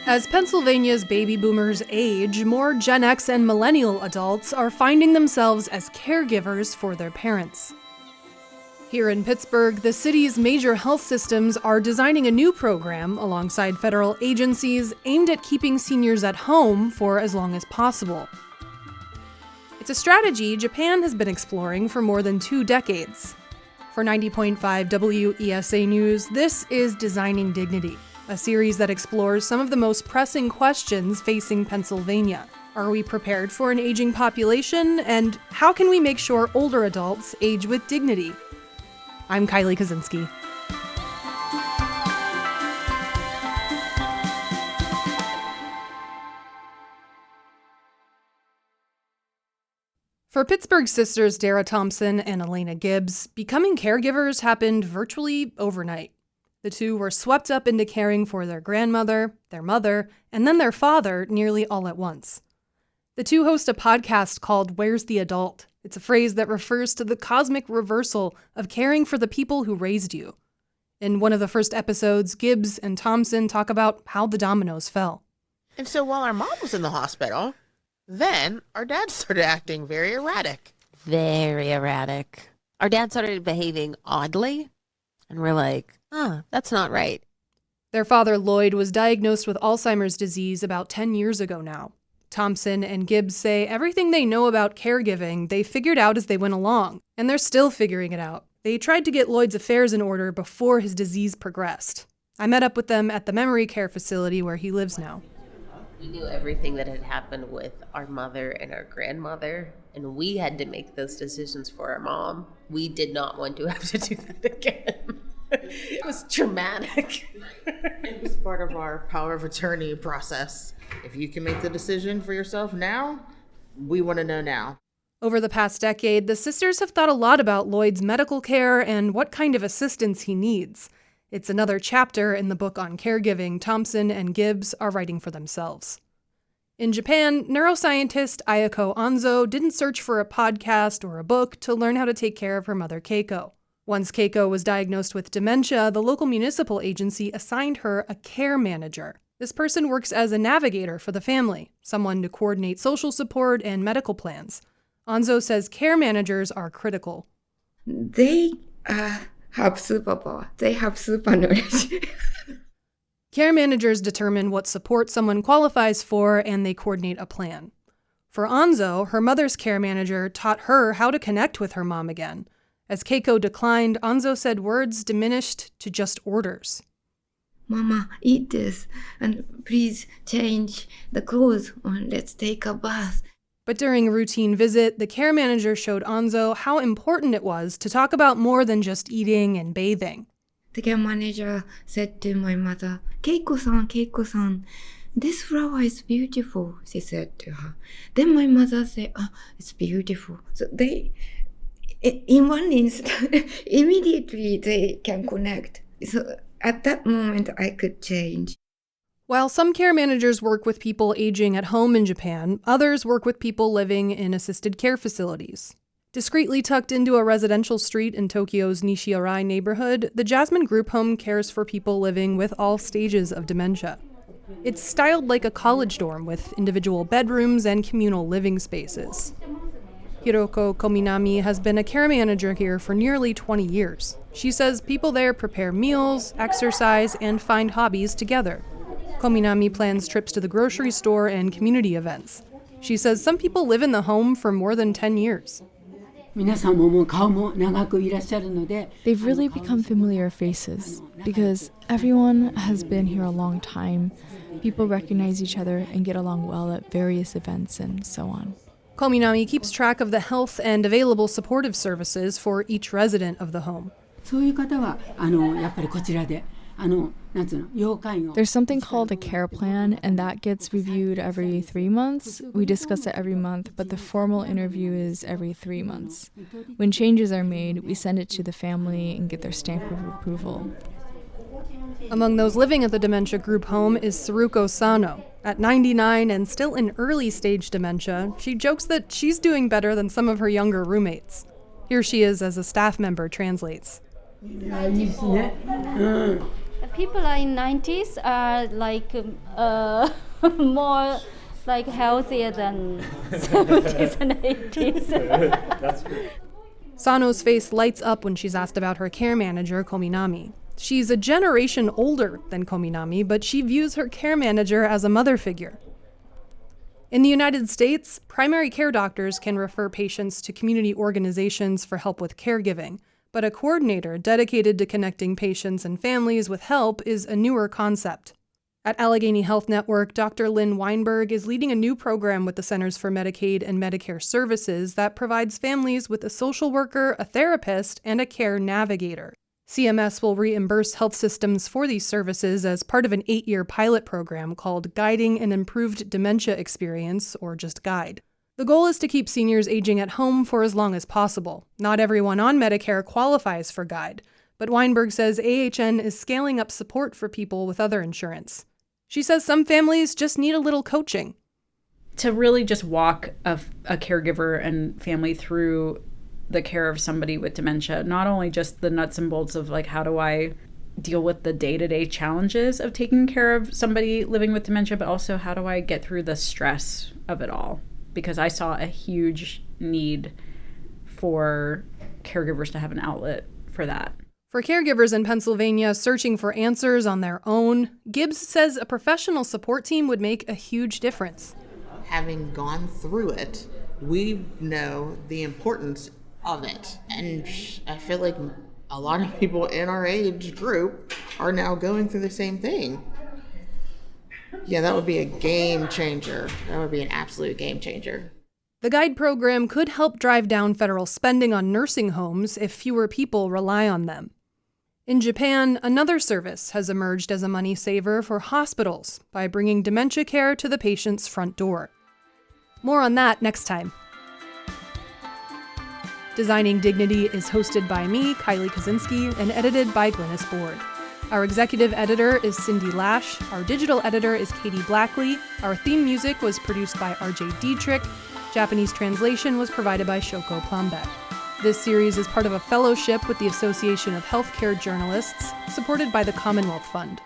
As Pennsylvania's baby boomers age, more Gen X and millennial adults are finding themselves as caregivers for their parents. Here in Pittsburgh, the city's major health systems are designing a new program alongside federal agencies aimed at keeping seniors at home for as long as possible. It's a strategy Japan has been exploring for more than 2 decades. For 90.5 WESA News, this is Designing Dignity, a series that explores some of the most pressing questions facing Pennsylvania. Are we prepared for an aging population? And how can we make sure older adults age with dignity? I'm Kylie Kaczynski. For Pittsburgh sisters Dara Thompson and Elena Gibbs, becoming caregivers happened virtually overnight. The two were swept up into caring for their grandmother, their mother, and then their father nearly all at once. The two host a podcast called Where's the Adult? It's a phrase that refers to the cosmic reversal of caring for the people who raised you. In one of the first episodes, Gibbs and Thompson talk about how the dominoes fell. And so while our mom was in the hospital, then our dad started acting very erratic. Very erratic. Our dad started behaving oddly, and we're like, that's not right. Their father, Lloyd, was diagnosed with Alzheimer's disease about 10 years ago now. Thompson and Gibbs say everything they know about caregiving they figured out as they went along, and they're still figuring it out. They tried to get Lloyd's affairs in order before his disease progressed. I met up with them at the memory care facility where he lives now. We knew everything that had happened with our mother and our grandmother, and we had to make those decisions for our mom. We did not want to have to do that again. It was traumatic. It was part of our power of attorney process. If you can make the decision for yourself now, we want to know now. Over the past decade, the sisters have thought a lot about Lloyd's medical care and what kind of assistance he needs. It's another chapter in the book on caregiving Thompson and Gibbs are writing for themselves. In Japan, neuroscientist Ayako Anzo didn't search for a podcast or a book to learn how to take care of her mother Keiko. Once Keiko was diagnosed with dementia, the local municipal agency assigned her a care manager. This person works as a navigator for the family, someone to coordinate social support and medical plans. Anzo says care managers are critical. They have superpower. They have super knowledge. Care managers determine what support someone qualifies for, and they coordinate a plan. For Anzo, her mother's care manager taught her how to connect with her mom again. As Keiko declined, Anzo said words diminished to just orders. Mama, eat this, and please change the clothes, or let's take a bath. But during a routine visit, the care manager showed Anzo how important it was to talk about more than just eating and bathing. The care manager said to my mother, Keiko-san, this flower is beautiful, she said to her. Then my mother said, it's beautiful. So they, in one instant, immediately they can connect. So at that moment, I could change. While some care managers work with people aging at home in Japan, others work with people living in assisted care facilities. Discreetly tucked into a residential street in Tokyo's Nishiarai neighborhood, the Jasmine Group Home cares for people living with all stages of dementia. It's styled like a college dorm with individual bedrooms and communal living spaces. Hiroko Kominami has been a care manager here for nearly 20 years. She says people there prepare meals, exercise, and find hobbies together. Kominami plans trips to the grocery store and community events. She says some people live in the home for more than 10 years. They've really become familiar faces because everyone has been here a long time. People recognize each other and get along well at various events and so on. Kominami keeps track of the health and available supportive services for each resident of the home. There's something called a care plan, and that gets reviewed every 3 months. We discuss it every month, but the formal interview is every 3 months. When changes are made, we send it to the family and get their stamp of approval. Among those living at the dementia group home is Tsuruko Sano. At 99 and still in early stage dementia, she jokes that she's doing better than some of her younger roommates. Here she is as a staff member translates. people in 90s are like more like healthier than 70s and 80s. Sano's face lights up when she's asked about her care manager, Kominami. She's a generation older than Kominami, but she views her care manager as a mother figure. In the United States, primary care doctors can refer patients to community organizations for help with caregiving, but a coordinator dedicated to connecting patients and families with help is a newer concept. At Allegheny Health Network, Dr. Lynn Weinberg is leading a new program with the Centers for Medicaid and Medicare Services that provides families with a social worker, a therapist, and a care navigator. CMS will reimburse health systems for these services as part of an 8-year pilot program called Guiding an Improved Dementia Experience, or just GUIDE. The goal is to keep seniors aging at home for as long as possible. Not everyone on Medicare qualifies for GUIDE, but Weinberg says AHN is scaling up support for people with other insurance. She says some families just need a little coaching. To really just walk a caregiver and family through the care of somebody with dementia, not only just the nuts and bolts of like, how do I deal with the day-to-day challenges of taking care of somebody living with dementia, but also how do I get through the stress of it all? Because I saw a huge need for caregivers to have an outlet for that. For caregivers in Pennsylvania searching for answers on their own, Gibbs says a professional support team would make a huge difference. Having gone through it, we know the importance of it. And I feel like a lot of people in our age group are now going through the same thing. Yeah, that would be a game changer. That would be an absolute game changer. The GUIDE program could help drive down federal spending on nursing homes if fewer people rely on them. In Japan, another service has emerged as a money saver for hospitals by bringing dementia care to the patient's front door. More on that next time. Designing Dignity is hosted by me, Kylie Kaczynski, and edited by Glynis Board. Our executive editor is Cindy Lash. Our digital editor is Katie Blackley. Our theme music was produced by RJ Dietrich. Japanese translation was provided by Shoko Plumbeck. This series is part of a fellowship with the Association of Healthcare Journalists, supported by the Commonwealth Fund.